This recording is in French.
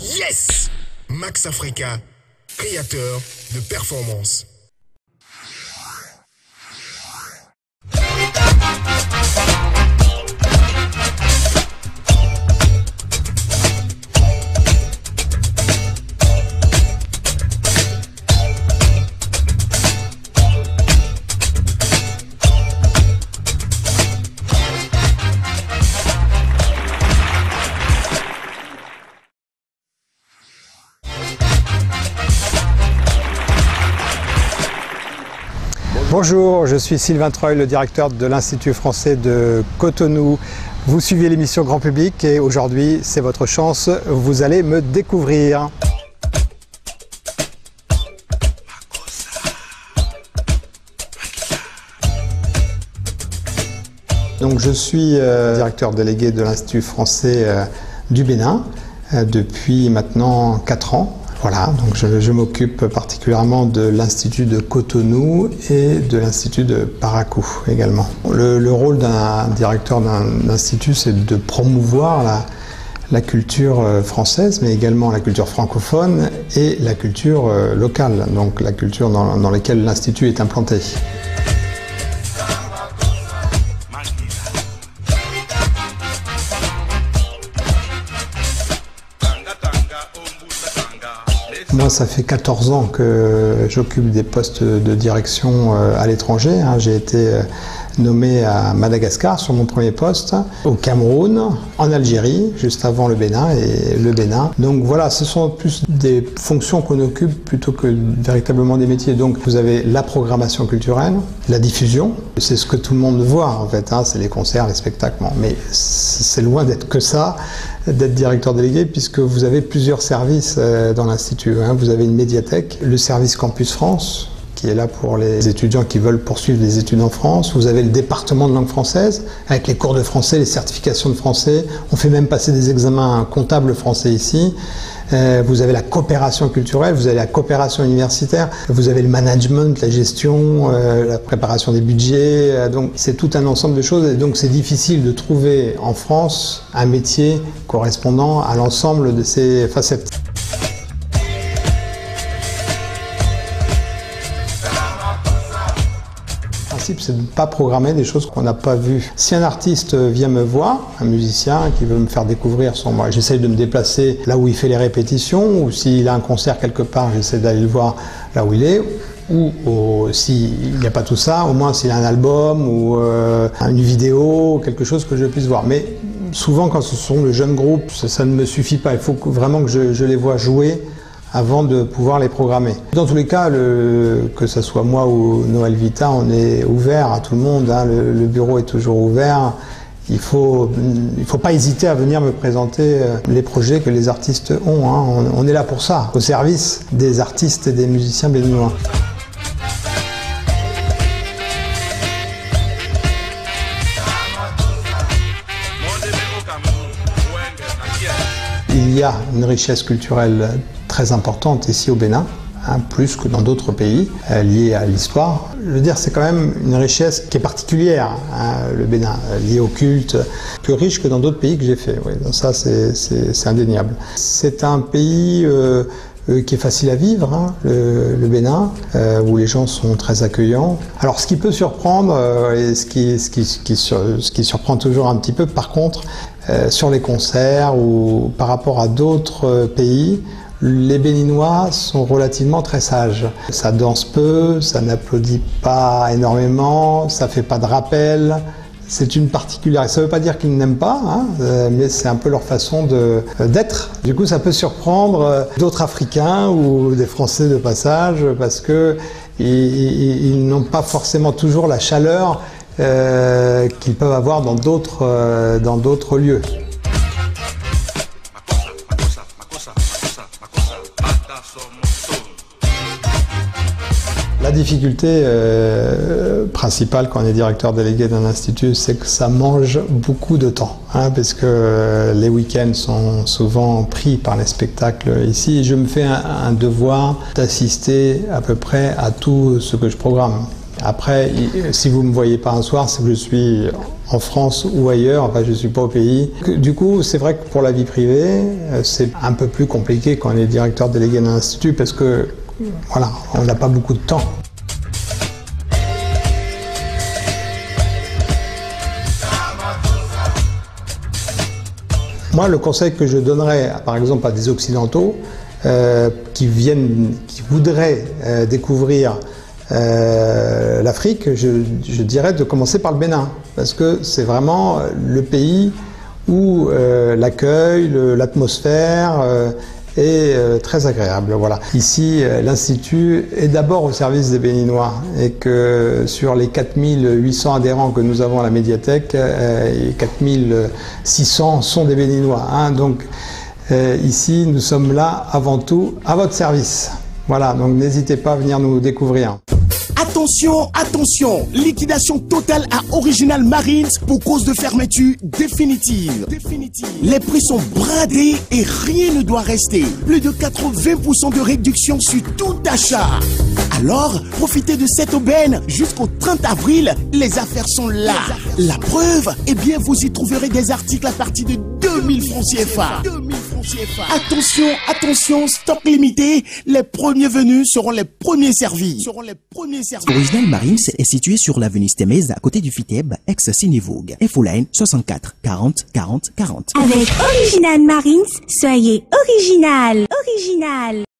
Yes! Max Africa, créateur de performance. Bonjour, je suis Sylvain Treuil, le directeur de l'Institut français de Cotonou. Vous suivez l'émission Grand Public et aujourd'hui, c'est votre chance, vous allez me découvrir. Donc, je suis directeur délégué de l'Institut français du Bénin depuis maintenant 4 ans. Voilà, donc je m'occupe particulièrement de l'Institut de Cotonou et de l'Institut de Parakou également. Le rôle d'un directeur d'un institut, c'est de promouvoir la culture française, mais également la culture francophone et la culture locale, donc la culture dans laquelle l'Institut est implanté. Moi, ça fait 14 ans que j'occupe des postes de direction à l'étranger. J'ai été nommé à Madagascar sur mon premier poste, au Cameroun, en Algérie, juste avant le Bénin et le Bénin. Donc voilà, ce sont plus des fonctions qu'on occupe plutôt que véritablement des métiers. Donc vous avez la programmation culturelle, la diffusion, c'est ce que tout le monde voit en fait, c'est les concerts, les spectacles. Mais c'est loin d'être que ça, d'être directeur délégué, puisque vous avez plusieurs services dans l'Institut. Vous avez une médiathèque, le service Campus France, qui est là pour les étudiants qui veulent poursuivre des études en France. Vous avez le département de langue française, avec les cours de français, les certifications de français. On fait même passer des examens comptables français ici. Vous avez la coopération culturelle, vous avez la coopération universitaire, vous avez le management, la gestion, la préparation des budgets. Donc c'est tout un ensemble de choses. Et donc c'est difficile de trouver en France un métier correspondant à l'ensemble de ces facettes. C'est de ne pas programmer des choses qu'on n'a pas vues. Si un artiste vient me voir, un musicien qui veut me faire découvrir moi, j'essaye de me déplacer là où il fait les répétitions, ou s'il a un concert quelque part, j'essaie d'aller le voir là où il est, ou s'il n'y a pas tout ça, au moins s'il a un album ou une vidéo, quelque chose que je puisse voir. Mais souvent, quand ce sont de jeunes groupes, ça ne me suffit pas. Il faut vraiment que je les vois jouer avant de pouvoir les programmer. Dans tous les cas, que ce soit moi ou Noël Vita, on est ouvert à tout le monde, le bureau est toujours ouvert. Il faut pas hésiter à venir me présenter les projets que les artistes ont. On est là pour ça, au service des artistes et des musiciens béninois. Il y a une richesse culturelle très importante ici au Bénin, plus que dans d'autres pays, liée à l'histoire. Je veux dire, c'est quand même une richesse qui est particulière, le Bénin, liée au culte, plus riche que dans d'autres pays que j'ai fait. Oui, donc ça, c'est indéniable. C'est un pays qui est facile à vivre, le Bénin, où les gens sont très accueillants. Alors, ce qui peut surprendre, et ce qui surprend toujours un petit peu, par contre, sur les concerts ou par rapport à d'autres pays, les Béninois sont relativement très sages. Ça danse peu, ça n'applaudit pas énormément, ça fait pas de rappel. C'est une particularité. Ça ne veut pas dire qu'ils n'aiment pas, mais c'est un peu leur façon d'être. Du coup, ça peut surprendre d'autres Africains ou des Français de passage parce que ils n'ont pas forcément toujours la chaleur qu'ils peuvent avoir dans d'autres lieux. La difficulté principale quand on est directeur délégué d'un institut, c'est que ça mange beaucoup de temps, parce que les week-ends sont souvent pris par les spectacles ici. Et je me fais un devoir d'assister à peu près à tout ce que je programme. Après, si vous ne me voyez pas un soir, c'est que je suis en France ou ailleurs, enfin je ne suis pas au pays. Du coup, c'est vrai que pour la vie privée, c'est un peu plus compliqué quand on est directeur délégué d'un institut parce que, voilà, on n'a pas beaucoup de temps. Moi, le conseil que je donnerais, par exemple, à des Occidentaux qui voudraient découvrir l'Afrique, je dirais de commencer par le Bénin, parce que c'est vraiment le pays où l'accueil, l'atmosphère est très agréable. Voilà. Ici, l'Institut est d'abord au service des Béninois et que sur les 4800 adhérents que nous avons à la médiathèque, 4600 sont des Béninois. Hein. Donc ici, nous sommes là avant tout à votre service. Voilà, donc n'hésitez pas à venir nous découvrir. Attention, attention, liquidation totale à Original Marines pour cause de fermeture définitive. Les prix sont bradés et rien ne doit rester. Plus de 80% de réduction sur tout achat. Alors, profitez de cette aubaine jusqu'au 30 avril, les affaires sont là. La preuve, eh bien, vous y trouverez des articles à partir de 2000 francs CFA. Attention, attention, stock limité, les premiers venus seront les premiers servis. Original Marines est situé sur l'avenue Stemez, à côté du FITEB, ex-Cinévogue. Infoline 64 40 40 40. Avec Original Marines, soyez original.